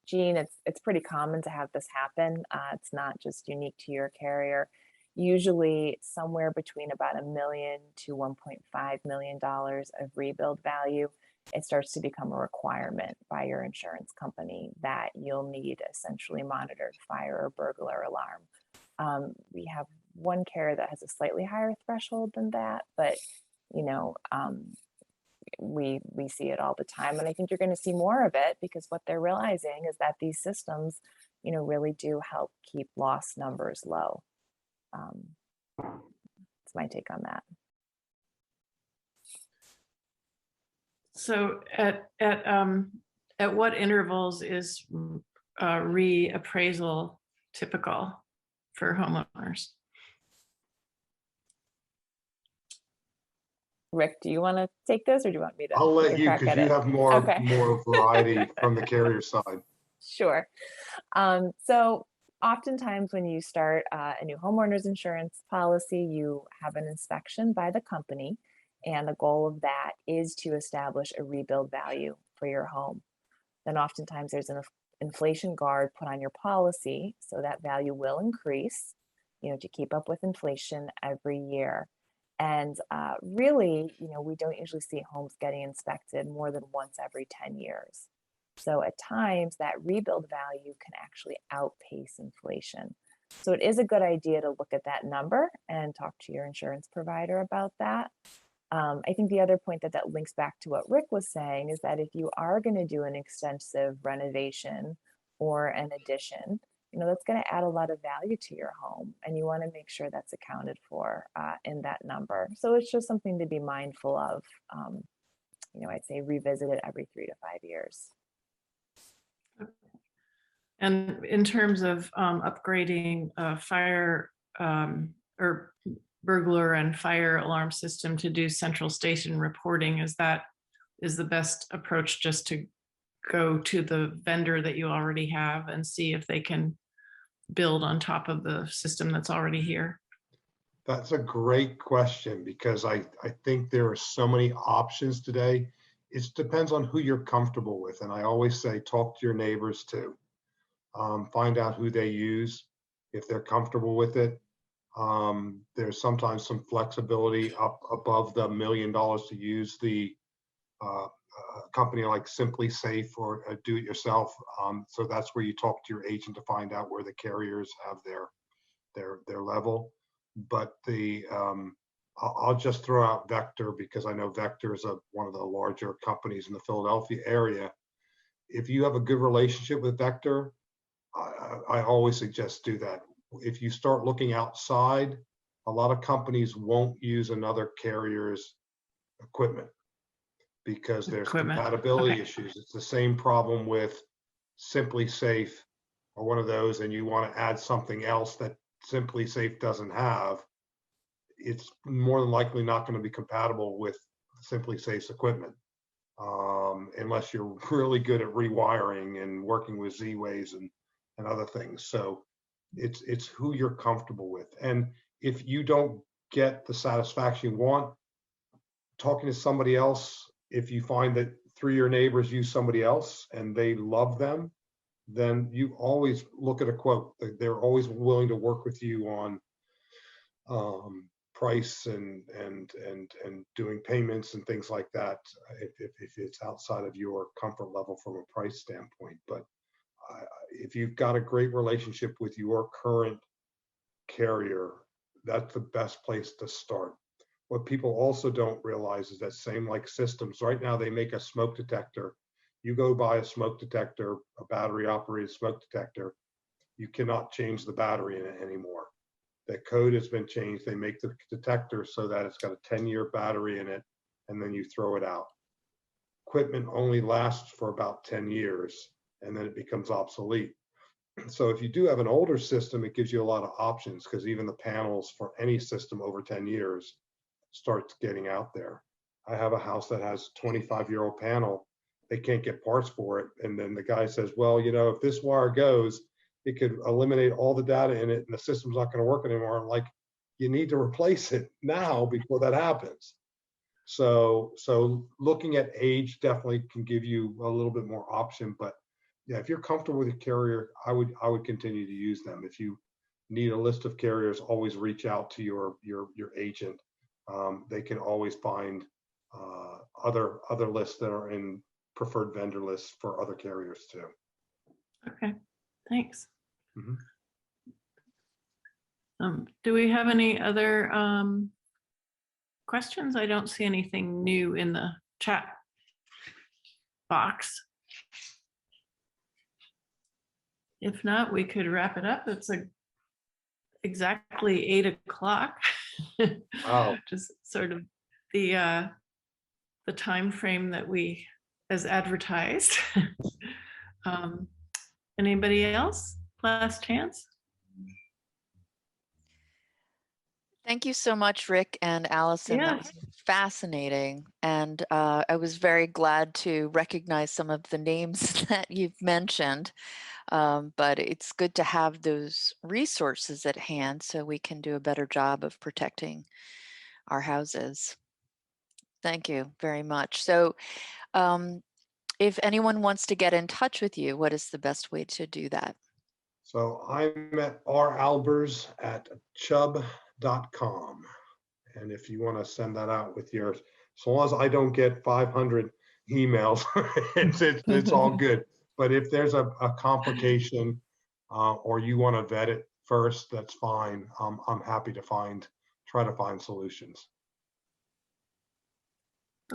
Jean, it's pretty common to have this happen. It's not just unique to your carrier. Usually somewhere between about $1 million to $1.5 million of rebuild value, it starts to become a requirement by your insurance company that you'll need essentially monitored fire or burglar alarm. We have one carrier that has a slightly higher threshold than that, but we see it all the time, and I think you're going to see more of it, because what they're realizing is that these systems, really do help keep loss numbers low. That's my take on that. So at what intervals is reappraisal typical for homeowners? Rick, do you want to take this or do you want me to I'll take let a you, crack because at you it? have more Okay. variety from the carrier side. Sure. So oftentimes when you start a new homeowner's insurance policy, you have an inspection by the company, and the goal of that is to establish a rebuild value for your home. Then oftentimes there's an inflation guard put on your policy, so that value will increase, to keep up with inflation every year. And really, we don't usually see homes getting inspected more than once every 10 years. So at times that rebuild value can actually outpace inflation. So it is a good idea to look at that number and talk to your insurance provider about that. I think the other point that links back to what Rick was saying is that if you are going to do an extensive renovation or an addition, that's going to add a lot of value to your home, and you want to make sure that's accounted for in that number. So it's just something to be mindful of. I'd say revisit it every 3 to 5 years. And in terms of upgrading fire or burglar and fire alarm system to do central station reporting, is the best approach just to go to the vendor that you already have and see if they can build on top of the system that's already here? That's a great question, because I think there are so many options today. It depends on who you're comfortable with. And I always say, talk to your neighbors too. Find out who they use, if they're comfortable with it. There's sometimes some flexibility up above the $1 million to use the company like Simply Safe or do it yourself. So that's where you talk to your agent to find out where the carriers have their level. But I'll just throw out Vector, because I know Vector is one of the larger companies in the Philadelphia area. If you have a good relationship with Vector, I always suggest do that. If you start looking outside, a lot of companies won't use another carrier's equipment because there's compatibility issues. It's the same problem with Simply Safe or one of those, and you want to add something else that Simply Safe doesn't have. It's more than likely not going to be compatible with Simply Safe's equipment, unless you're really good at rewiring and working with Z-Ways and other things. So it's who you're comfortable with. And if you don't get the satisfaction you want, talking to somebody else, if you find that 3 of your neighbors use somebody else and they love them, then you always look at a quote. They're always willing to work with you on price and doing payments and things like that, if it's outside of your comfort level from a price standpoint. But if you've got a great relationship with your current carrier, that's the best place to start. What people also don't realize is that same like systems, right now they make a smoke detector. You go buy a smoke detector, a battery operated smoke detector, you cannot change the battery in it anymore. The code has been changed. They make the detector so that it's got a 10-year battery in it, and then you throw it out. Equipment only lasts for about 10 years, and then it becomes obsolete. So if you do have an older system, it gives you a lot of options, because even the panels for any system over 10 years starts getting out there. I have a house that has a 25-year-old panel. They can't get parts for it. And then the guy says, well, if this wire goes, it could eliminate all the data in it and the system's not going to work anymore. I'm like, you need to replace it now before that happens. So looking at age definitely can give you a little bit more option. But yeah, if you're comfortable with a carrier, I would continue to use them. If you need a list of carriers, always reach out to your agent. They can always find other lists that are in preferred vendor lists for other carriers too. Okay, thanks. Mm-hmm. Do we have any other questions? I don't see anything new in the chat box. If not, we could wrap it up. It's exactly 8 o'clock. Wow. Just sort of the time frame that we as advertised. Anybody else? Last chance. Thank you so much, Rick and Allison. That was fascinating. And I was very glad to recognize some of the names that you've mentioned. But it's good to have those resources at hand so we can do a better job of protecting our houses. Thank you very much. So if anyone wants to get in touch with you, what is the best way to do that? So I'm at Albers at Chubb.com. And if you want to send that out with yours, as long as I don't get 500 emails, it's all good. But if there's a complication or you want to vet it first, that's fine. I'm happy to try to find solutions.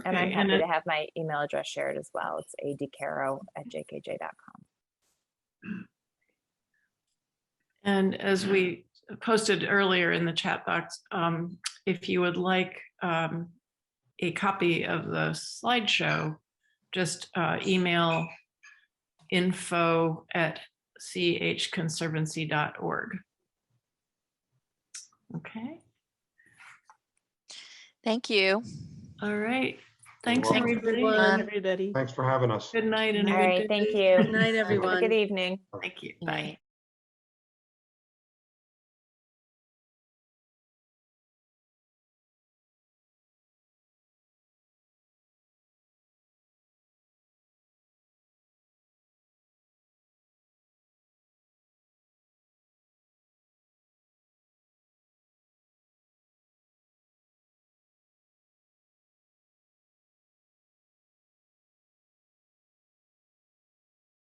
And I'm Okay, happy to have my email address shared as well. It's adcaro@jkj.com. And as we posted earlier in the chat box, if you would like a copy of the slideshow, just email info@chconservancy.org. Okay. Thank you. All right. Thanks, welcome. everybody. everyone. Everybody. Thanks for having us. Good night and a All good right, day. thank you. Good night, Have a everyone. good evening. Thank you. Good Bye. night.